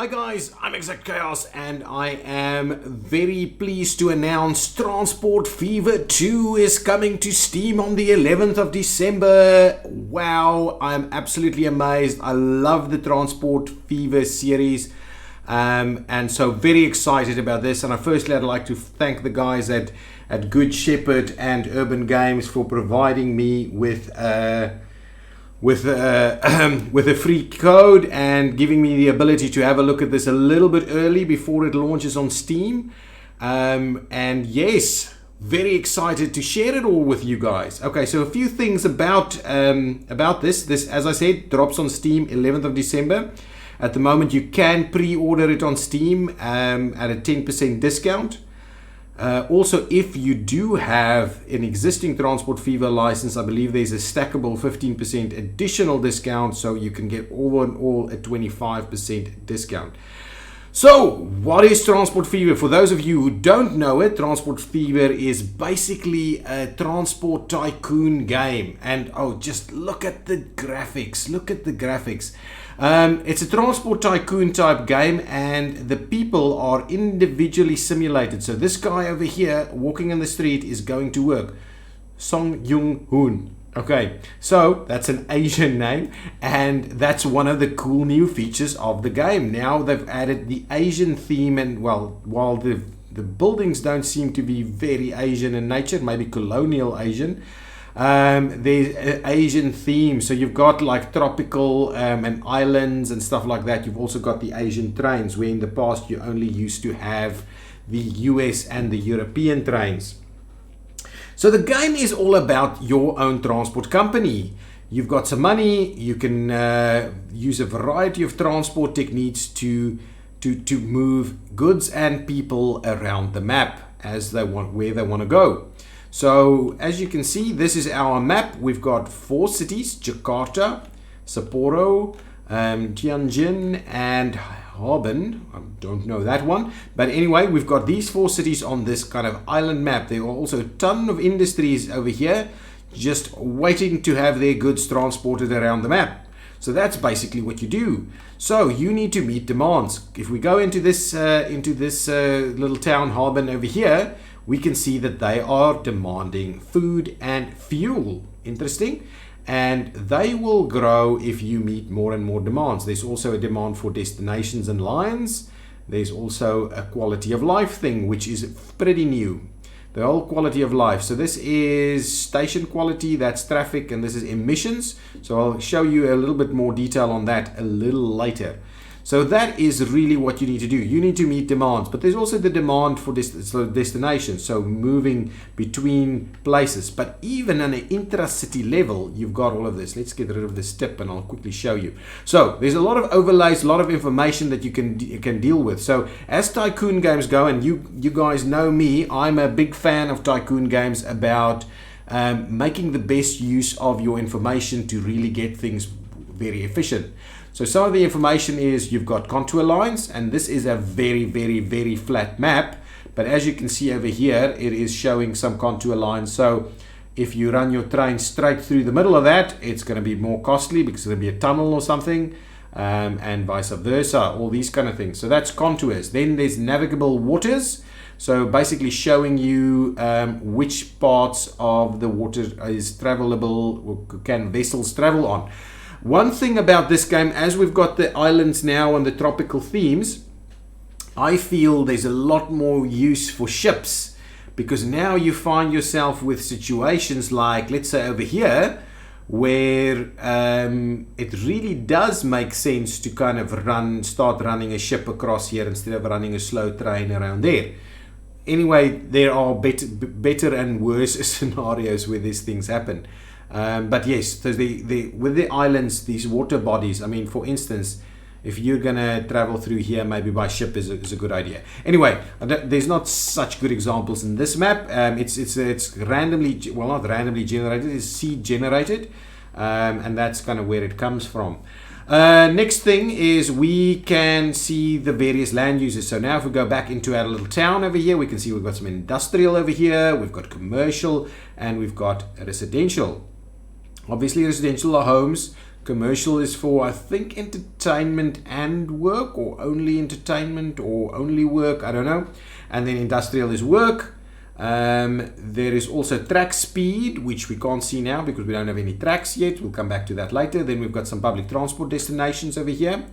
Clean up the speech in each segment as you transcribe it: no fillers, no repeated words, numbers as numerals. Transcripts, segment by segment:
Hi guys, I'm Exactchaos and I am very pleased to announce Transport Fever 2 is coming to Steam on the 11th of December. Wow, I'm absolutely amazed. I love the Transport Fever series and so very excited about this. And firstly, I'd like to thank the guys at Good Shepherd and Urban Games for providing me with a free code and giving me the ability to have a look at this a little bit early before it launches on Steam. And yes, very excited to share it all with you guys. Okay, so a few things about this. This, as I said, drops on Steam 11th of December. At the moment, you can pre-order it on Steam at a 10% discount. Also, if you do have an existing Transport Fever license, I believe there's a stackable 15% additional discount, so you can get all in all a 25% discount. So, what is Transport Fever? For those of you who don't know it, Transport Fever is basically a transport tycoon game. And oh, just look at the graphics. Look at the graphics. It's a transport tycoon type game and the people are individually simulated. So this guy over here walking in the street is going to work. Song Jung Hoon. Okay, so that's an Asian name and that's one of the cool new features of the game. Now they've added the Asian theme, and well, while the buildings don't seem to be very Asian in nature, maybe colonial Asian, there's an Asian theme. So you've got like tropical and islands and stuff like that. You've also got the Asian trains, where in the past you only used to have the US and the European trains. So the game is all about your own transport company. You've got some money, you can use a variety of transport techniques to move goods and people around the map as they want, where they want to go. So as you can see, this is our map. We've got 4 cities: Jakarta, Sapporo, Tianjin and Harbin. I don't know that one, but anyway, we've got these 4 cities on this kind of island map. There are also a ton of industries over here just waiting to have their goods transported around the map. So that's basically what you do. So you need to meet demands. If we go into this little town Harbin over here, we can see that they are demanding food and fuel. Interesting. And they will grow if you meet more and more demands. There's also a demand for destinations and lines. There's also a quality of life thing, which is pretty new. The whole quality of life. So this is station quality, that's traffic, and this is emissions. So I'll show you a little bit more detail on that a little later. So that is really what you need to do. You need to meet demands, but there's also the demand for destinations, so moving between places. But even on an intra-city level, you've got all of this. Let's get rid of this tip and I'll quickly show you. So there's a lot of overlays, a lot of information that you can deal with. So as tycoon games go, and you guys know me, I'm a big fan of tycoon games about making the best use of your information to really get things very efficient. So some of the information is you've got contour lines, and this is a very, very, very flat map. But as you can see over here, it is showing some contour lines. So if you run your train straight through the middle of that, it's going to be more costly because there'll be a tunnel or something, and vice versa, all these kind of things. So that's contours. Then there's navigable waters. So basically showing you which parts of the water is travelable, or can vessels travel on. One thing about this game, as we've got the islands now and the tropical themes, I feel there's a lot more use for ships, because now you find yourself with situations like, let's say over here, where it really does make sense to kind of start running a ship across here instead of running a slow train around there. Anyway, there are better and worse scenarios where these things happen. But yes, so with the islands, these water bodies, I mean, for instance, if you're going to travel through here, maybe by ship is a good idea. Anyway, there's not such good examples in this map. It's randomly, well, not randomly generated, it's seed generated. And that's kind of where it comes from. Next thing is we can see the various land uses. So now if we go back into our little town over here, we can see we've got some industrial over here, we've got commercial, and we've got residential. Obviously residential are homes, Commercial is for, I think, entertainment and work, or only entertainment, or only work, I don't know. And then industrial is work. There is also track speed, which we can't see now because we don't have any tracks yet. We'll come back to that later. Then we've got some public transport destinations over here.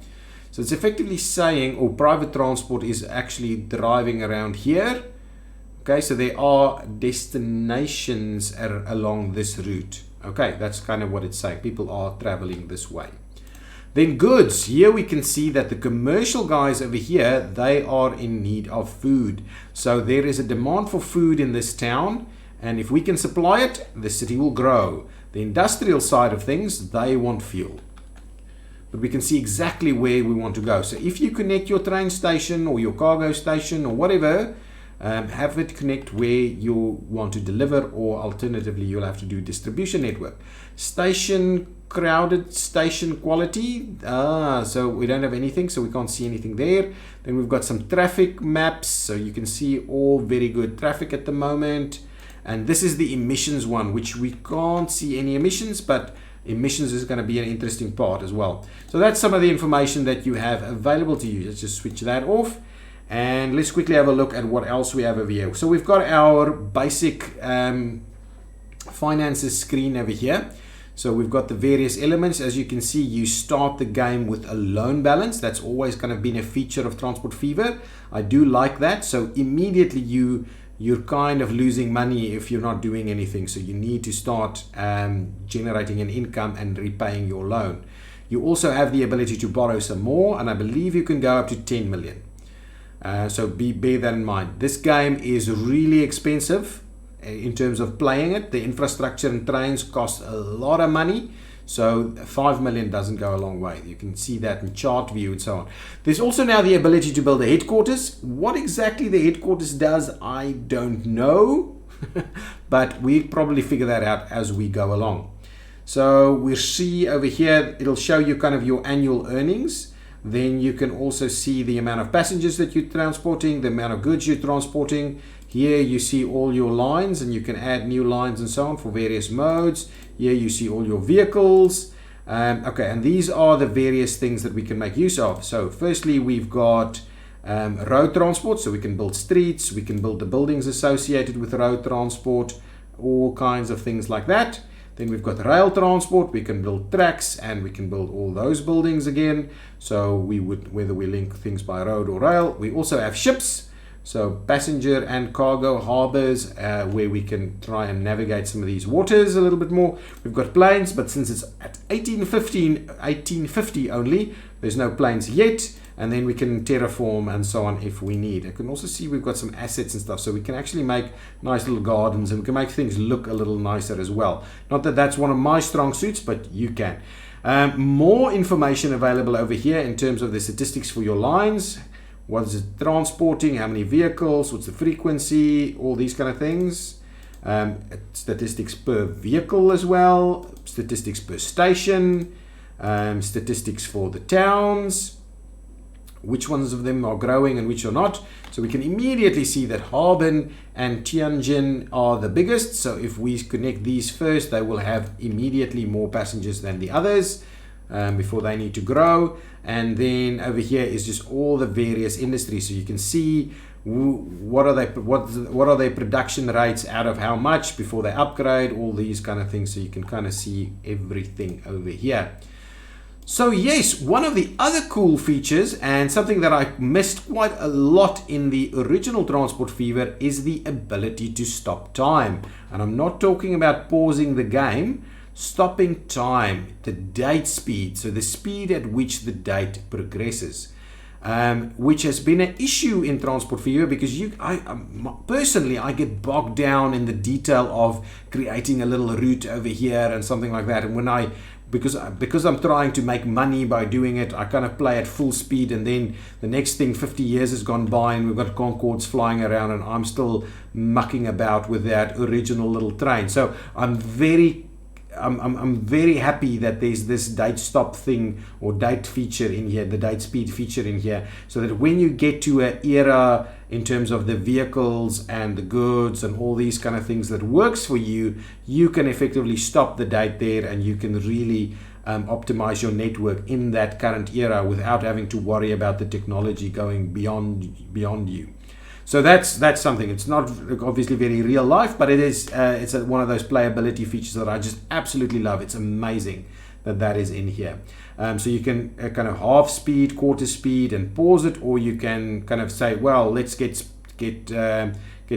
So it's effectively saying, or private transport is actually driving around here. Okay, so there are destinations along this route. Okay, that's kind of what it's saying. People are traveling this way. Then goods. Here we can see that the commercial guys over here, they are in need of food. So there is a demand for food in this town. And if we can supply it, the city will grow. The industrial side of things, they want fuel. But we can see exactly where we want to go. So if you connect your train station or your cargo station or whatever, have it connect where you want to deliver, or alternatively you'll have to do distribution network. Station crowded, station quality, so we don't have anything, so we can't see anything there. Then we've got some traffic maps, so you can see all very good traffic at the moment. And this is the emissions one, which we can't see any emissions, but emissions is going to be an interesting part as well. So that's some of the information that you have available to you. Let's just switch that off. And let's quickly have a look at what else we have over here. So we've got our basic finances screen over here. So we've got the various elements. As you can see, you start the game with a loan balance. That's always kind of been a feature of Transport Fever. I do like that. So immediately you're kind of losing money if you're not doing anything. So you need to start generating an income and repaying your loan. You also have the ability to borrow some more, and I believe you can go up to 10 million. So bear that in mind. This game is really expensive in terms of playing it. The infrastructure and trains cost a lot of money. So 5 million doesn't go a long way. You can see that in chart view and so on. There's also now the ability to build a headquarters. What exactly the headquarters does, I don't know. But we probably figure that out as we go along. So we'll see over here, it'll show you kind of your annual earnings. Then you can also see the amount of passengers that you're transporting, the amount of goods you're transporting. Here you see all your lines, and you can add new lines and so on for various modes. Here you see all your vehicles. Okay, and these are the various things that we can make use of. So firstly, we've got road transport, so we can build streets, we can build the buildings associated with road transport, all kinds of things like that. Then we've got rail transport, we can build tracks, and we can build all those buildings again. So we would, whether we link things by road or rail. We also have ships, so passenger and cargo harbors, where we can try and navigate some of these waters a little bit more. We've got planes, but since it's at 1850 only, there's no planes yet. And then we can terraform and so on if we need. I can also see we've got some assets and stuff, so we can actually make nice little gardens, and we can make things look a little nicer as well. Not that that's one of my strong suits, but you can. More information available over here in terms of the statistics for your lines. What is it transporting, how many vehicles, what's the frequency, all these kind of things. Statistics per vehicle as well, statistics per station, statistics for the towns, which ones of them are growing and which are not. So we can immediately see that Harbin and Tianjin are the biggest. So if we connect these first, they will have immediately more passengers than the others before they need to grow. And then over here is just all the various industries. So you can see what are their production rates out of how much before they upgrade, all these kind of things. So you can kind of see everything over here. So yes, one of the other cool features, and something that I missed quite a lot in the original Transport Fever, is the ability to stop time. And I'm not talking about pausing the game, stopping time, the date speed, so the speed at which the date progresses, which has been an issue in Transport Fever because personally I get bogged down in the detail of creating a little route over here and something like that. And when because I'm trying to make money by doing it, I kind of play at full speed, and then the next thing 50 years has gone by and we've got Concords flying around and I'm still mucking about with that original little train. So I'm very happy that there's this date stop thing or date feature in here, the date speed feature in here, so that when you get to an era in terms of the vehicles and the goods and all these kind of things that works for you, you can effectively stop the date there, and you can really optimize your network in that current era without having to worry about the technology going beyond you. So that's something. It's not obviously very real life, but it's one of those playability features that I just absolutely love. It's amazing that is in here. So you can kind of half speed, quarter speed, and pause it, or you can kind of say, well, let's get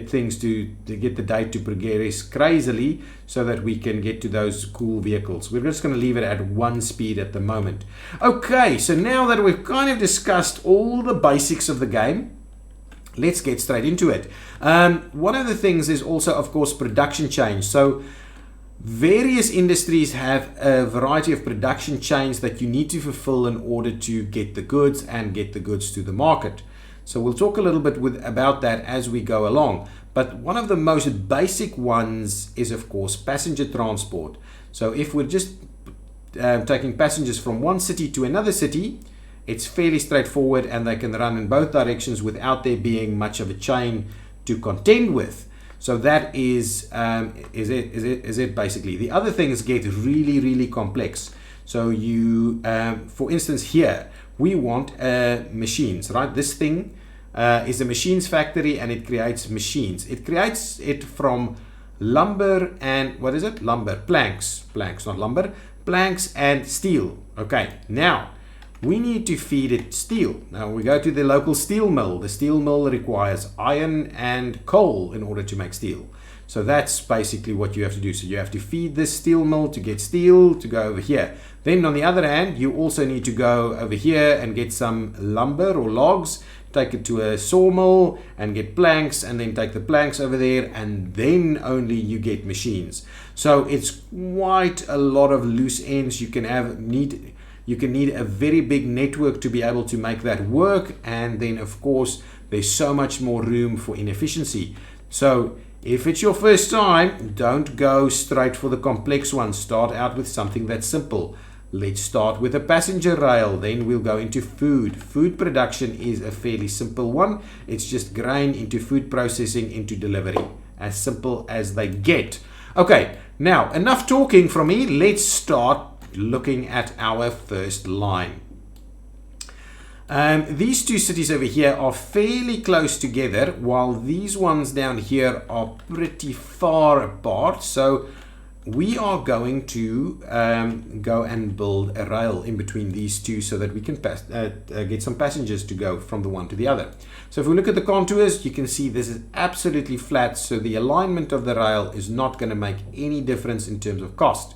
things to get the day to progress crazily so that we can get to those cool vehicles. We're just going to leave it at 1 speed at the moment. Okay, so now that we've kind of discussed all the basics of the game, let's get straight into it. One of the things is also, of course, production chains. So various industries have a variety of production chains that you need to fulfill in order to get the goods and get the goods to the market. So we'll talk a little bit about that as we go along. But one of the most basic ones is, of course, passenger transport. So if we're just taking passengers from one city to another city, it's fairly straightforward and they can run in both directions without there being much of a chain to contend with. So that is it basically. The other things get really, really complex. So you, for instance, here, we want machines, right? This thing is a machines factory and it creates machines. It creates it from lumber and, what is it? Lumber, planks, not lumber, planks and steel. Okay, now we need to feed it steel. Now we go to the local steel mill. The steel mill requires iron and coal in order to make steel. So that's basically what you have to do. So you have to feed this steel mill to get steel to go over here. Then on the other hand, you also need to go over here and get some lumber or logs, take it to a sawmill and get planks, and then take the planks over there, and then only you get machines. So it's quite a lot of loose ends. You can need a very big network to be able to make that work, and then of course there's so much more room for inefficiency. So if it's your first time, don't go straight for the complex one. Start out with something that's simple. Let's start with a passenger rail, then we'll go into food. Food production is a fairly simple one. It's just grain into food processing into delivery. As simple as they get. Okay, now enough talking from me. Let's start looking at our first line. These two cities over here are fairly close together, while these ones down here are pretty far apart. So we are going to go and build a rail in between these two so that we can get some passengers to go from the one to the other. So if we look at the contours, you can see this is absolutely flat, so the alignment of the rail is not going to make any difference in terms of cost.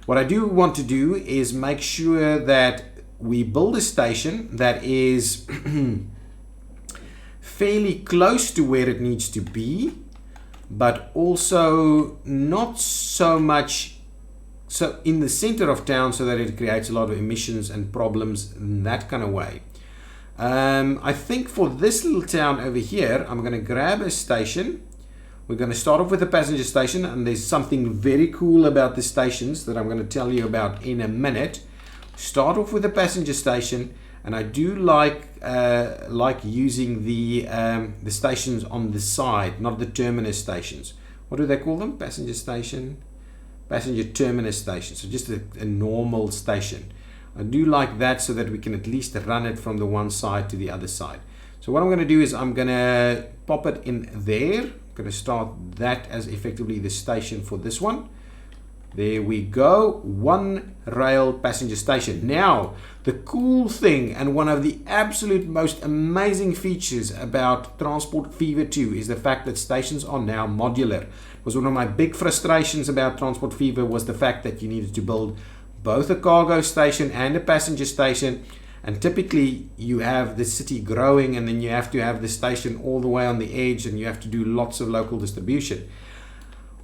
What I do want to do is make sure that we build a station that is fairly close to where it needs to be, but also not so much so in the center of town so that it creates a lot of emissions and problems in that kind of way. I think for this little town over here, I'm going to grab a station. We're going to start off with a passenger station, and there's something very cool about the stations that I'm going to tell you about in a minute. Start off with a passenger station, and I do like using the stations on the side, not the terminus stations. What do they call them? Passenger station, passenger terminus station. So just a normal station. I do like that so that we can at least run it from the one side to the other side. So what I'm going to do is I'm going to pop it in there. I'm going to start that as effectively the station for this one. There we go, one rail passenger station. Now, the cool thing and one of the absolute most amazing features about Transport Fever 2 is the fact that stations are now modular. It was one of my big frustrations about Transport Fever was the fact that you needed to build both a cargo station and a passenger station, and typically you have the city growing and then you have to have the station all the way on the edge and you have to do lots of local distribution.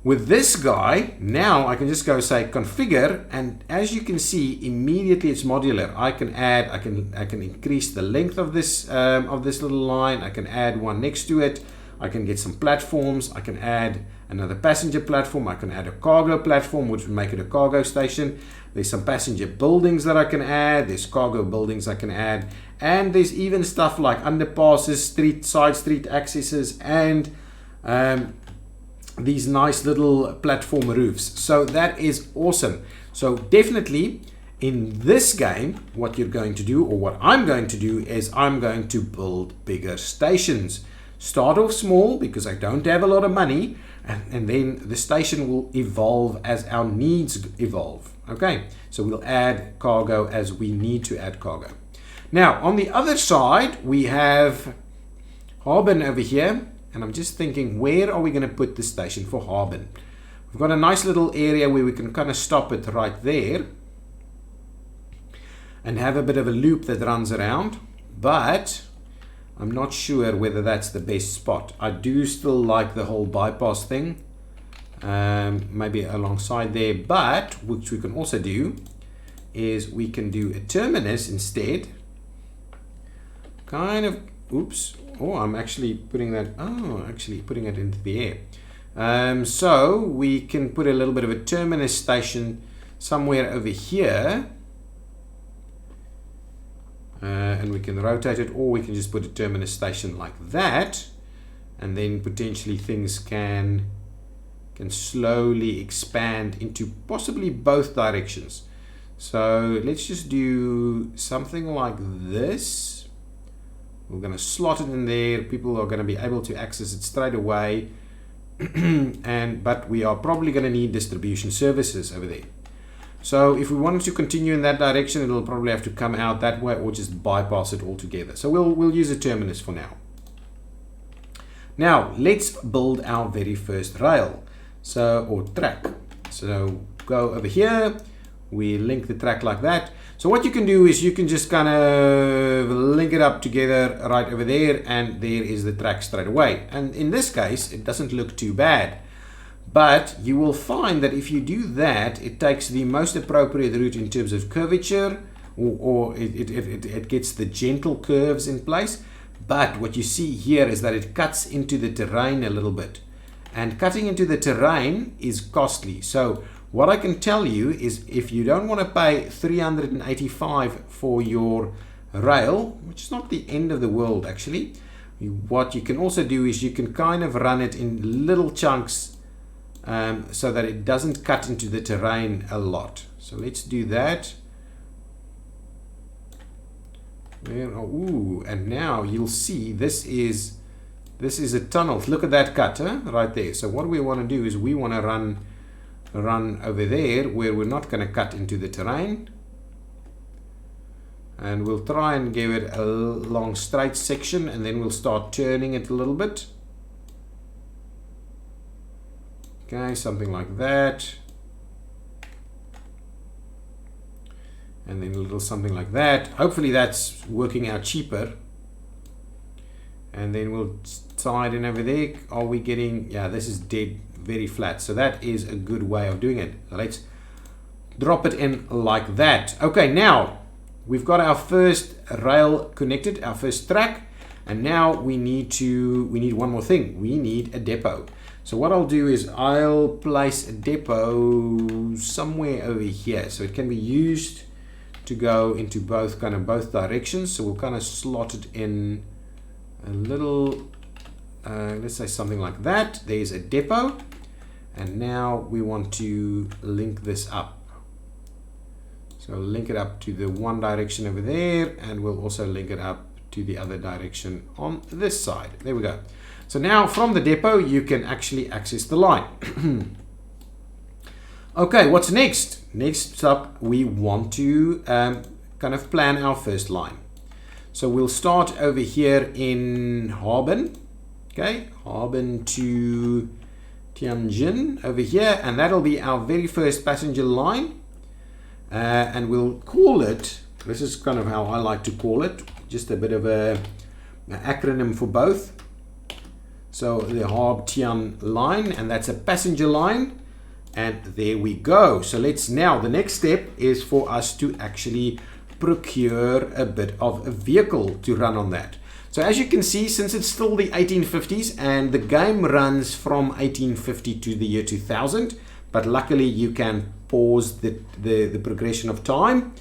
With this guy, now I can just go say configure, and as you can see, immediately it's modular. I can increase the length of this little line. I can add one next to it. I can get some platforms. I can add another passenger platform. I can add a cargo platform, which would make it a cargo station. There's some passenger buildings that I can add. There's cargo buildings I can add, and there's even stuff like underpasses, side street accesses, and these nice little platform roofs. So that is awesome. So definitely In this game, what you're going to do, or what I'm going to do, is I'm going to build bigger stations. Start off small because I don't have a lot of money, and then the station will evolve as our needs evolve. Okay, so we'll add cargo as we need to add cargo. Now, on the other side, we have Harbin over here, and I'm just thinking, where are we going to put the station for Harbin? We've got a nice little area where we can kind of stop it right there and have a bit of a loop that runs around, but I'm not sure whether that's the best spot. I do still like the whole bypass thing, maybe alongside there, but which we can also do is we can do a terminus instead. Kind of, oops, oh, I'm actually putting that, putting it into the air. So we can put a little bit of a terminus station somewhere over here. And we can rotate it, or we can just put a terminus station like that, and then potentially things can slowly expand into possibly both directions. So let's just do something like this. We're going to slot it in there. People are going to be able to access it straight away, but we are probably going to need distribution services over there. So if we wanted to continue in that direction, it'll probably have to come out that way or just bypass it altogether. So we'll use a terminus for now. Now let's build our very first rail, or track. So go over here, we link the track like that. So what you can do is you can just kind of link it up together right over there, and there is the track straight away. And in this case, it doesn't look too bad. But you will find that if you do that, it takes the most appropriate route in terms of curvature, or it gets the gentle curves in place. But what you see here is that it cuts into the terrain a little bit. And cutting into the terrain is costly. So what I can tell you is, if you don't want to pay 385 for your rail, which is not the end of the world actually, what you can also do is you can kind of run it in little chunks, so that it doesn't cut into the terrain a lot. So let's do that. Ooh, and now you'll see this is a tunnel. Look at that cut, right there. So what we want to do is we want to run over there where we're not going to cut into the terrain, and we'll try and give it a long straight section, and then we'll start turning it a little bit. Okay, something like that, and then a little something like that. Hopefully that's working out cheaper. And then we'll tie it in over there. Are we getting, yeah, this is dead, very flat. So that is a good way of doing it. So let's drop it in like that. Okay, now we've got our first rail connected, our first track, and now we need one more thing. We need a depot. So what I'll do is I'll place a depot somewhere over here, so it can be used to go into both directions. So we'll kind of slot it in a little, let's say something like that. There's a depot, and now we want to link this up. So link it up to the one direction over there, and we'll also link it up to the other direction on this side. There we go. So now from the depot, you can actually access the line. Okay, what's next? Next up, we want to kind of plan our first line. So we'll start over here in Harbin. Okay, Harbin to Tianjin over here, and that'll be our very first passenger line. And we'll call it, this is kind of how I like to call it, just a bit of an acronym for both. So the Harb Tian line, and that's a passenger line, and there we go. So let's now, the next step is for us to actually procure a bit of a vehicle to run on that. So as you can see, since it's still the 1850s and the game runs from 1850 to the year 2000, but luckily you can pause the progression of time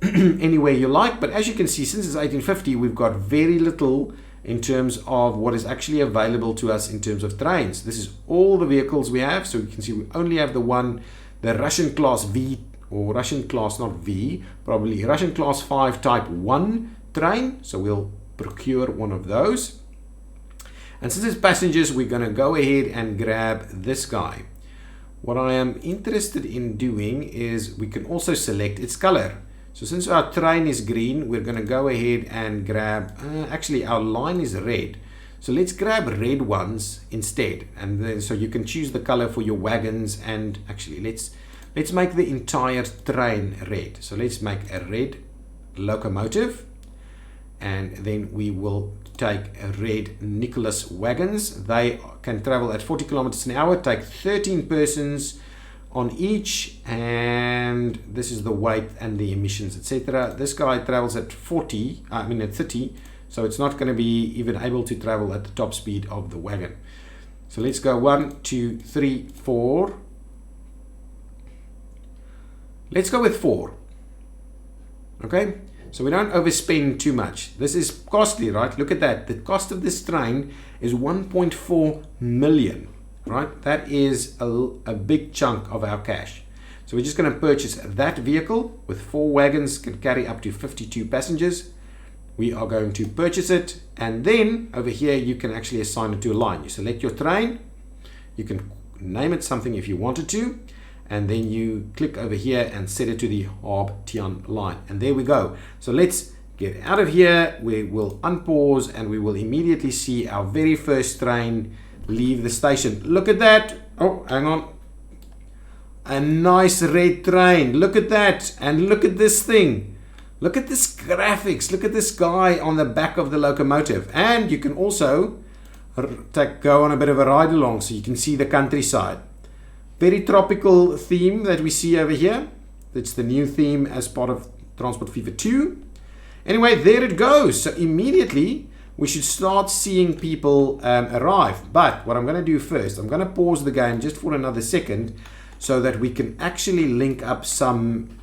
anywhere you like. But as you can see, since it's 1850, we've got very little in terms of what is actually available to us in terms of trains. This is all the vehicles we have. So you can see we only have the Russian class V or Russian class, not V, probably Russian class 5 type 1 train. So we'll procure one of those. And since it's passengers, we're going to go ahead and grab this guy. What I am interested in doing is we can also select its color. So since our train is green, we're going to go ahead and grab, actually our line is red. So let's grab red ones instead. And then, so you can choose the color for your wagons. And actually let's make the entire train red. So let's make a red locomotive. And then we will take a red Nicholas wagons. They can travel at 40 kilometers an hour, take 13 persons on each, and this is the weight and the emissions, etc. This guy travels at 30, so it's not going to be even able to travel at the top speed of the wagon. So let's go 1, 2, 3, 4. Let's go with 4. Okay, so we don't overspend too much. This is costly, right? Look at that. The cost of this train is 1.4 million, right? That is a big chunk of our cash. So we're just going to purchase that vehicle with 4 wagons, can carry up to 52 passengers. We are going to purchase it, and then over here you can actually assign it to a line. You select your train, you can name it something if you wanted to, and then you click over here and set it to the Harb Tian line, and there we go. So let's get out of here. We will unpause and we will immediately see our very first train leave the station. Look at that. Oh, hang on. A nice red train. Look at that. And look at this thing. Look at this graphics. Look at this guy on the back of the locomotive. And you can also go on a bit of a ride along so you can see the countryside. Very tropical theme that we see over here. It's the new theme as part of Transport Fever 2. Anyway, there it goes. So immediately we should start seeing people arrive. But what I'm going to do first, I'm going to pause the game just for another second so that we can actually link up some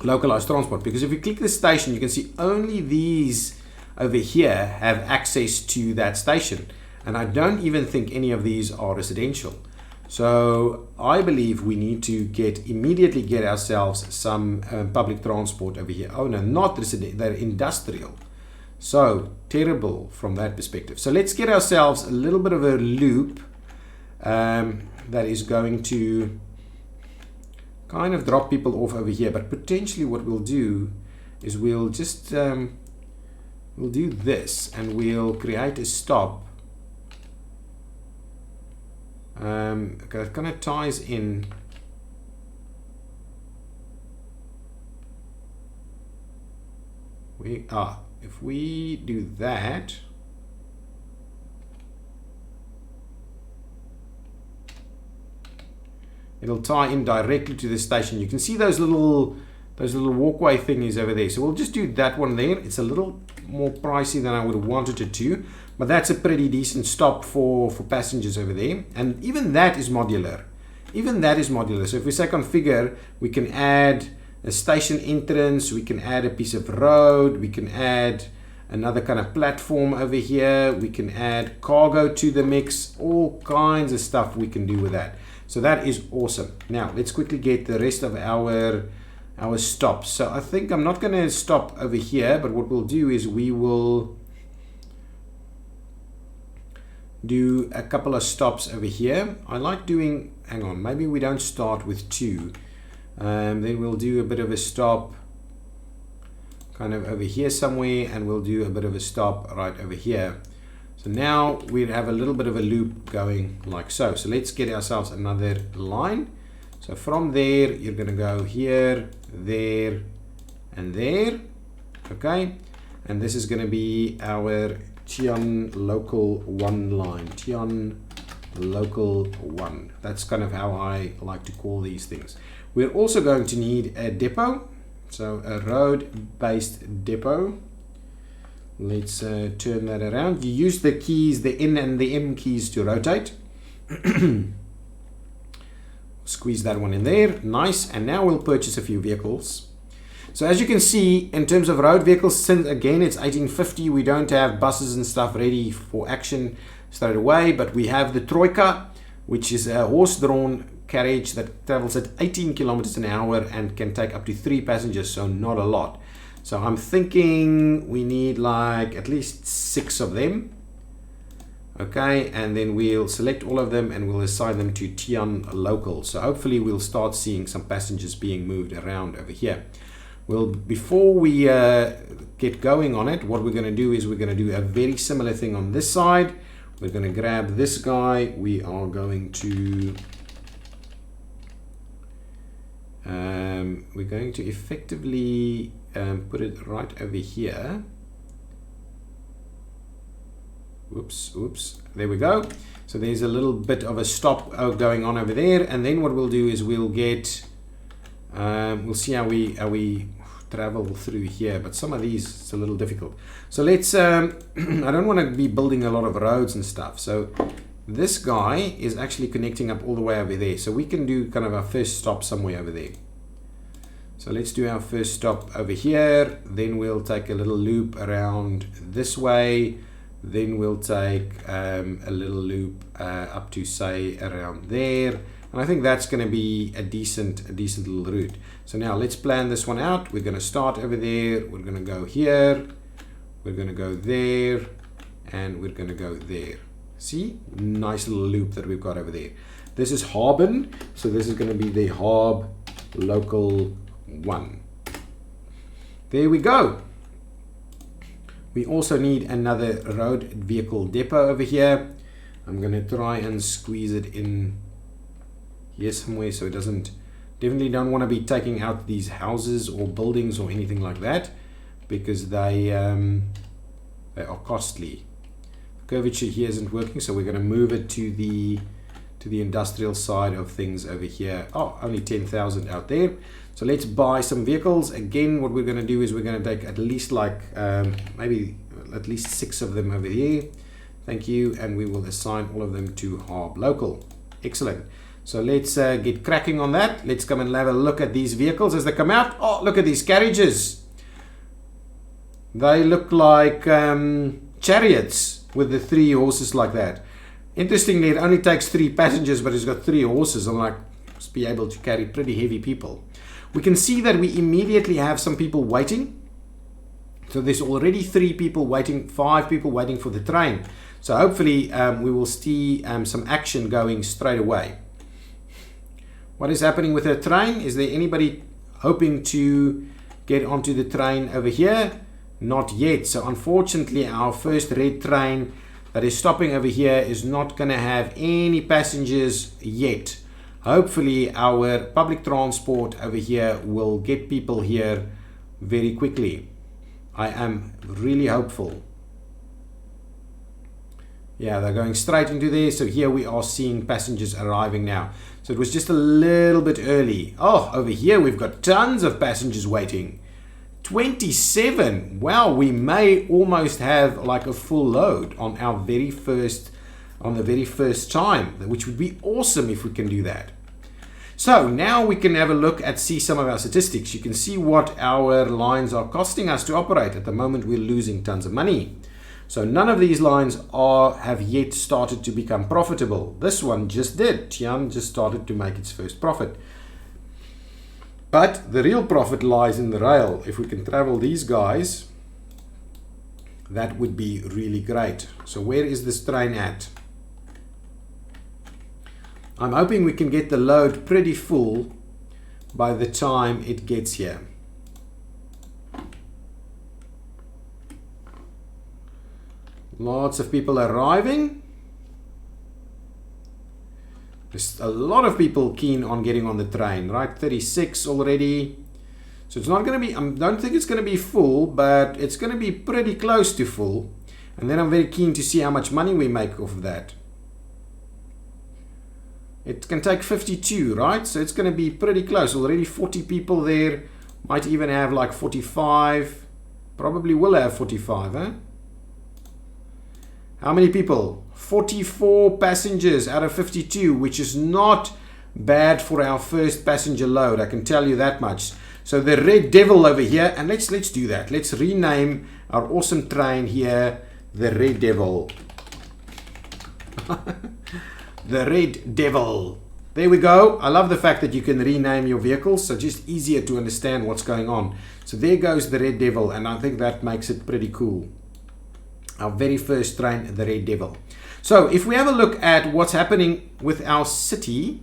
localized transport. Because if we click the station, you can see only these over here have access to that station. And I don't even think any of these are residential. So I believe we need to immediately get ourselves some public transport over here. Oh no, not residential, they're industrial. So terrible from that perspective. So let's get ourselves a little bit of a loop that is going to kind of drop people off over here. But potentially what we'll do is we'll just we'll do this and we'll create a stop. Because it kind of ties in. If we do that, it'll tie in directly to the station. You can see those little walkway thingies over there. So we'll just do that one there. It's a little more pricey than I would have wanted it to, but that's a pretty decent stop for passengers over there. And even that is modular. So if we say configure, we can add a station entrance, we can add a piece of road, we can add another kind of platform over here, we can add cargo to the mix, all kinds of stuff we can do with that. So that is awesome. Now let's quickly get the rest of our stops. So I think I'm not going to stop over here, but what we'll do is we will do a couple of stops over here. I like doing, hang on, maybe we don't start with 2. Then we'll do a bit of a stop kind of over here somewhere, and we'll do a bit of a stop right over here. So now we have a little bit of a loop going like so. So let's get ourselves another line. So from there, you're going to go here, there, and there. Okay. And this is going to be our Tian Local 1 line. Tian Local 1. That's kind of how I like to call these things. We're also going to need a depot. So a road-based depot. Let's turn that around. You use the keys, the N and the M keys to rotate. Squeeze that one in there. Nice. And now we'll purchase a few vehicles. So as you can see, in terms of road vehicles, since again it's 1850, we don't have buses and stuff ready for action straight away, but we have the Troika, which is a horse-drawn carriage that travels at 18 kilometers an hour and can take up to 3 passengers, so not a lot. So I'm thinking we need like at least 6 of them. Okay, and then we'll select all of them and we'll assign them to Tian local. So hopefully we'll start seeing some passengers being moved around over here. Well, before we get going on it, what we're going to do is we're going to do a very similar thing on this side. We're going to grab this guy. We are going to effectively put it right over here. Oops, there we go. So there's a little bit of a stop going on over there, and then what we'll do is we'll get we'll see how we travel through here, but some of these it's a little difficult. So let's I don't want to be building a lot of roads and stuff, so this guy is actually connecting up all the way over there, so we can do kind of our first stop somewhere over there. So let's do our first stop over here, then we'll take a little loop around this way, then we'll take a little loop up to say around there, and I think that's going to be a decent little route. So now let's plan this one out. We're going to start over there, we're going to go here, we're going to go there, and we're going to go there. See, nice little loop that we've got over there. This is Harbin, so this is going to be the Harb local 1. There we go. We also need another road vehicle depot over here. I'm going to try and squeeze it in here somewhere so it doesn't, definitely don't want to be taking out these houses or buildings or anything like that, because they are costly. Curvature here isn't working, so we're going to move it to the industrial side of things over here. Oh, only 10,000 out there. So let's buy some vehicles. Again, what we're going to do is we're going to take at least like maybe at least 6 of them over here. Thank you, and we will assign all of them to Harb local. Excellent. So let's get cracking on that. Let's come and have a look at these vehicles as they come out. Oh, look at these carriages. They look like chariots with the 3 horses like that. Interestingly, it only takes 3 passengers, but it's got 3 horses. I'm like, must be able to carry pretty heavy people. We can see that we immediately have some people waiting. So there's already 3 people waiting, 5 people waiting for the train. So hopefully we will see some action going straight away. What is happening with the train? Is there anybody hoping to get onto the train over here? Not yet. So unfortunately, our first red train that is stopping over here is not going to have any passengers yet. Hopefully our public transport over here will get people here very quickly. I am really hopeful. Yeah, they're going straight into there. So here we are seeing passengers arriving now. So it was just a little bit early. Oh, over here we've got tons of passengers waiting. 27. Wow, we may almost have like a full load on our the very first time, which would be awesome if we can do that. So now we can have a look at see some of our statistics. You can see what our lines are costing us to operate. At the moment we're losing tons of money. So none of these lines have yet started to become profitable. This one just did. Tian just started to make its first profit. But the real profit lies in the rail. If we can travel these guys, that would be really great. So where is this train at? I'm hoping we can get the load pretty full by the time it gets here. Lots of people arriving. There's a lot of people keen on getting on the train, right? 36 already. So it's not going to be, I don't think it's going to be full, but it's going to be pretty close to full. And then I'm very keen to see how much money we make off of that. It can take 52, right? So it's going to be pretty close. Already 40 people there. Might even have like 45. Probably will have 45, huh? How many people? 44 passengers out of 52, which is not bad for our first passenger load. I can tell you that much. So the Red Devil over here, and let's do that. Let's rename our awesome train here the Red Devil. The Red Devil. there we go. I love the fact that you can rename your vehicles, so just easier to understand what's going on. So there goes the Red Devil, and I think that makes it pretty cool. Our very first train, the Red Devil. So if we have a look at what's happening with our city,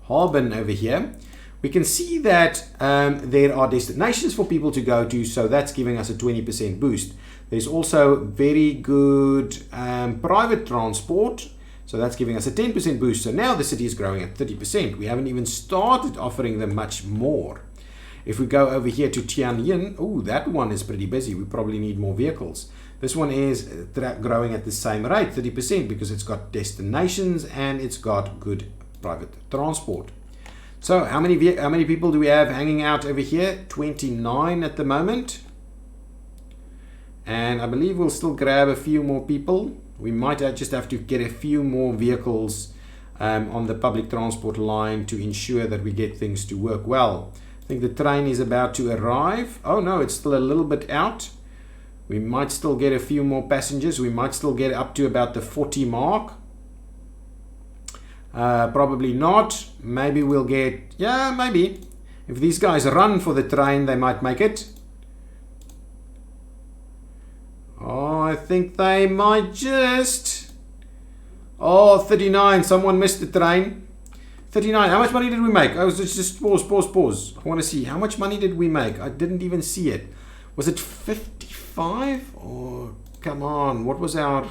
Harbin over here, we can see that there are destinations for people to go to, so that's giving us a 20% boost. There's also very good private transport, so that's giving us a 10% boost. So now the city is growing at 30%. We haven't even started offering them much more. If we go over here to Tianjin, oh, that one is pretty busy. We probably need more vehicles. This one is growing at the same rate, 30%, because it's got destinations and it's got good private transport. So how many people do we have hanging out over here? 29 at the moment. And I believe we'll still grab a few more people. We might just have to get a few more vehicles on the public transport line to ensure that we get things to work well. I think the train is about to arrive. Oh no, it's still a little bit out. We might still get a few more passengers. We might still get up to about the 40 mark. Probably not. Maybe we'll get, yeah, maybe. If these guys run for the train, they might make it. Oh, I think they might just. Oh, 39. Someone missed the train. 39. How much money did we make? I was just pause. I want to see. How much money did we make? I didn't even see it. Was it 55? Oh, come on. What was our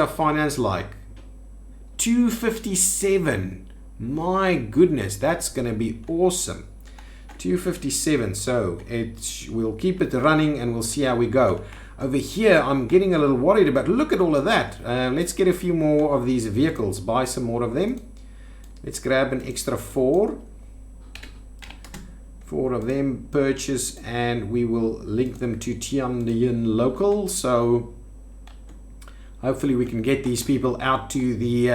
finance like? 257. My goodness, that's going to be awesome. 257. So we'll keep it running and we'll see how we go. Over here, I'm getting a little worried about. Look at all of that. Let's get a few more of these vehicles. Buy some more of them. Let's grab an extra 4. 4 of them, purchase, and we will link them to Tianjin local. So hopefully we can get these people out to the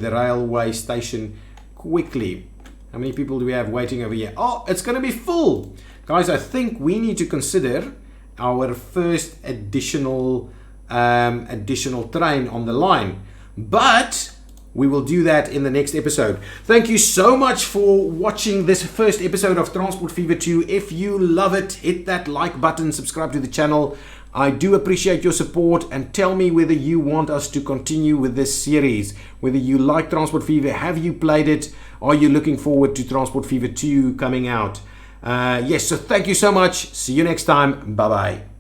railway station quickly. How many people do we have waiting over here? Oh, it's going to be full. Guys, I think we need to consider our first additional train on the line. But we will do that in the next episode. Thank you so much for watching this first episode of Transport Fever 2. If you love it, hit that like button, subscribe to the channel. I do appreciate your support, and tell me whether you want us to continue with this series, whether you like Transport Fever, have you played it, are you looking forward to Transport Fever 2 coming out? Yes, so thank you so much. See you next time. Bye-bye.